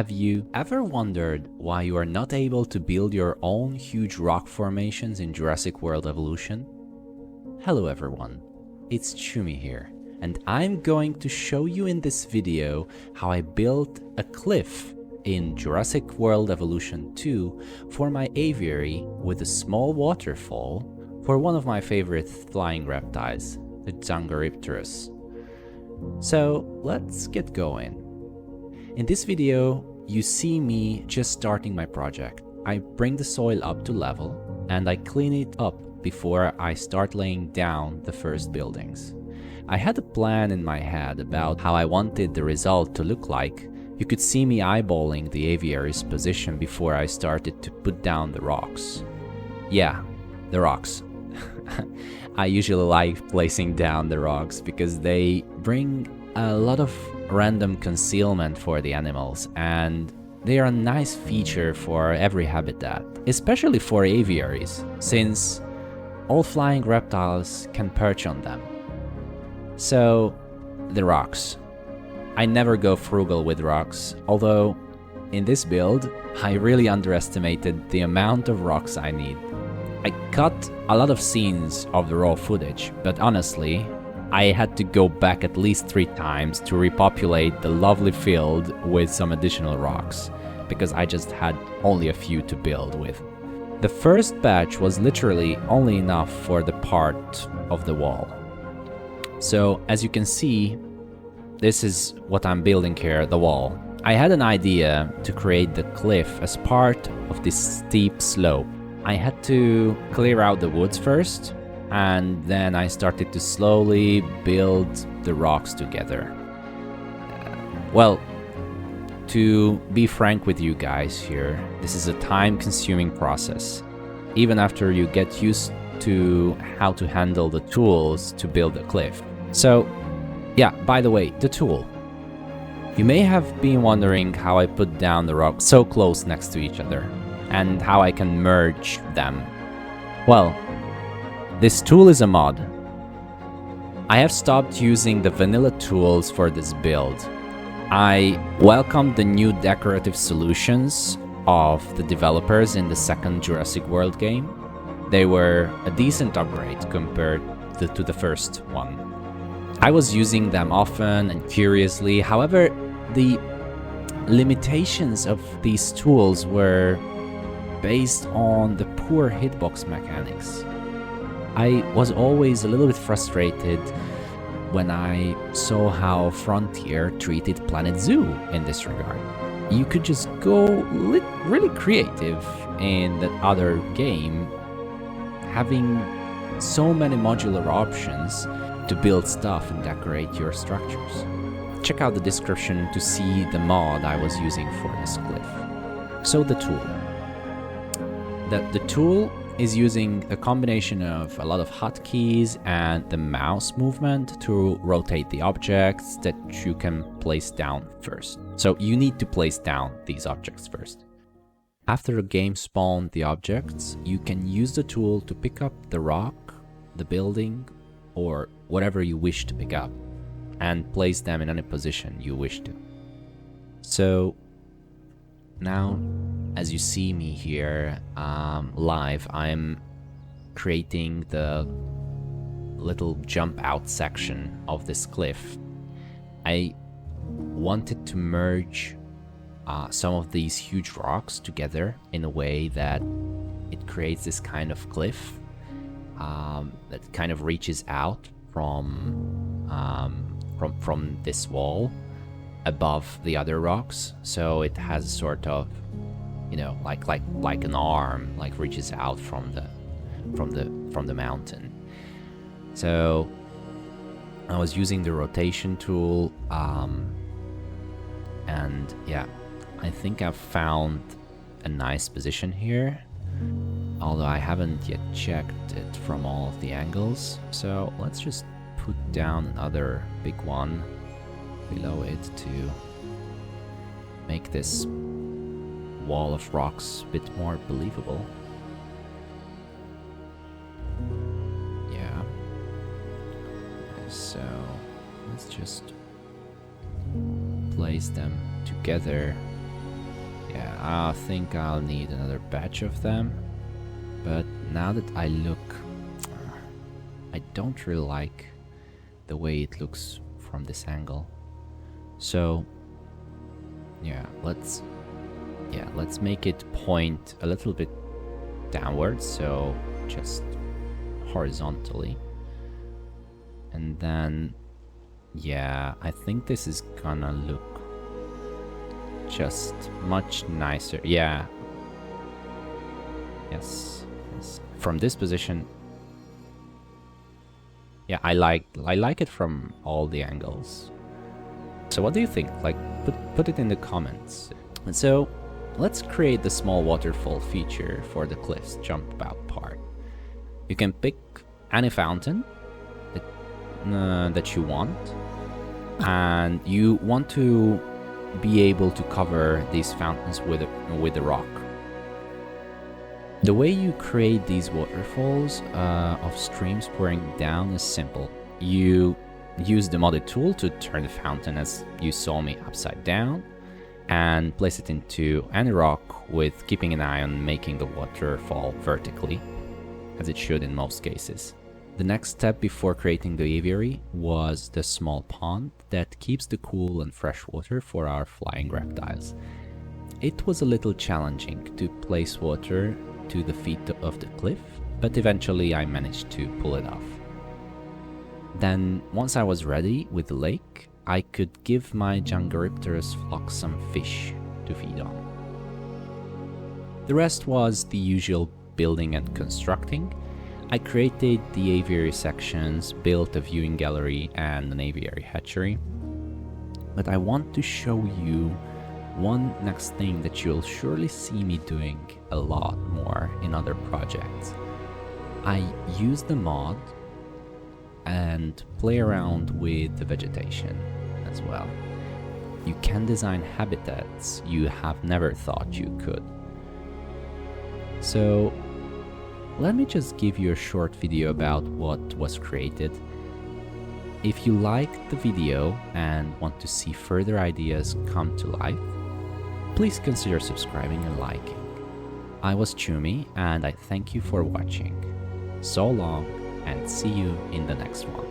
Have you ever wondered why you are not able to build your own huge rock formations in Jurassic World Evolution? Hello everyone, it's Chumi here, and I'm going to show you in this video how I built a cliff in Jurassic World Evolution 2 for my aviary with a small waterfall for one of my favorite flying reptiles, the Dsungaripterus. So let's get going. In this video, you see me just starting my project. I bring the soil up to level and I clean it up before I start laying down the first buildings. I had a plan in my head about how I wanted the result to look like. You could see me eyeballing the aviary's position before I started to put down the rocks. Yeah, the rocks. I usually like placing down the rocks because they bring a lot of random concealment for the animals, and they are a nice feature for every habitat, especially for aviaries, since all flying reptiles can perch on them. So, the rocks. I never go frugal with rocks, although in this build, I really underestimated the amount of rocks I need. I cut a lot of scenes of the raw footage, but honestly, I had to go back at least 3 times to repopulate the lovely field with some additional rocks, because I just had only a few to build with. The first batch was literally only enough for the part of the wall. So, as you can see, this is what I'm building here, the wall. I had an idea to create the cliff as part of this steep slope. I had to clear out the woods first, and then I started to slowly build the rocks together. Well, to be frank with you guys here, this is a time-consuming process, even after you get used to how to handle the tools to build a cliff. So, yeah, by the way, the tool. You may have been wondering how I put down the rocks so close next to each other, and how I can merge them. Well, this tool is a mod. I have stopped using the vanilla tools for this build. I welcomed the new decorative solutions of the developers in the second Jurassic World game. They were a decent upgrade compared to the first one. I was using them often and curiously, however, the limitations of these tools were based on the poor hitbox mechanics. I was always a little bit frustrated when I saw how Frontier treated Planet Zoo in this regard. You could just go really creative in that other game, having so many modular options to build stuff and decorate your structures. Check out the description to see the mod I was using for this cliff. So the tool. The tool is using a combination of a lot of hotkeys and the mouse movement to rotate the objects that you can place down first. So you need to place down these objects first. After the game spawned the objects, you can use the tool to pick up the rock, the building, or whatever you wish to pick up, and place them in any position you wish to. So now, as you see me here live, I'm creating the little jump out section of this cliff. I wanted to merge some of these huge rocks together in a way that it creates this kind of cliff that kind of reaches out from this wall above the other rocks, so it has sort of, you know, like an arm, like reaches out from the mountain. So I was using the rotation tool, and yeah, I think I've found a nice position here, although I haven't yet checked it from all of the angles. So let's just put down another big one below it to make this wall of rocks a bit more believable. Yeah. So let's just place them together Yeah, I think I'll need another batch of them. But now that I look, I don't really like the way it looks from this angle. So yeah, let's make it point a little bit downwards, so just horizontally. And then yeah, I think this is gonna look just much nicer. Yeah. Yes. From this position, yeah, I like it from all the angles. So what do you think? Like, put it in the comments. And so let's create the small waterfall feature for the cliffs jump about part. You can pick any fountain that you want, and you want to be able to cover these fountains with a rock. The way you create these waterfalls of streams pouring down is simple. You use the modded tool to turn the fountain, as you saw me, upside down, and place it into any rock, with keeping an eye on making the water fall vertically, as it should in most cases. The next step before creating the aviary was the small pond that keeps the cool and fresh water for our flying reptiles. It was a little challenging to place water to the feet of the cliff, but eventually I managed to pull it off. Then, once I was ready with the lake, I could give my Dsungaripterus flock some fish to feed on. The rest was the usual building and constructing. I created the aviary sections, built a viewing gallery and an aviary hatchery. But I want to show you one next thing that you'll surely see me doing a lot more in other projects. I use the mod and play around with the vegetation as well. You can design habitats you have never thought you could. So let me just give you a short video about what was created. If you liked the video and want to see further ideas come to life, please consider subscribing and liking. I was Chumi, and I thank you for watching. So long, and see you in the next one.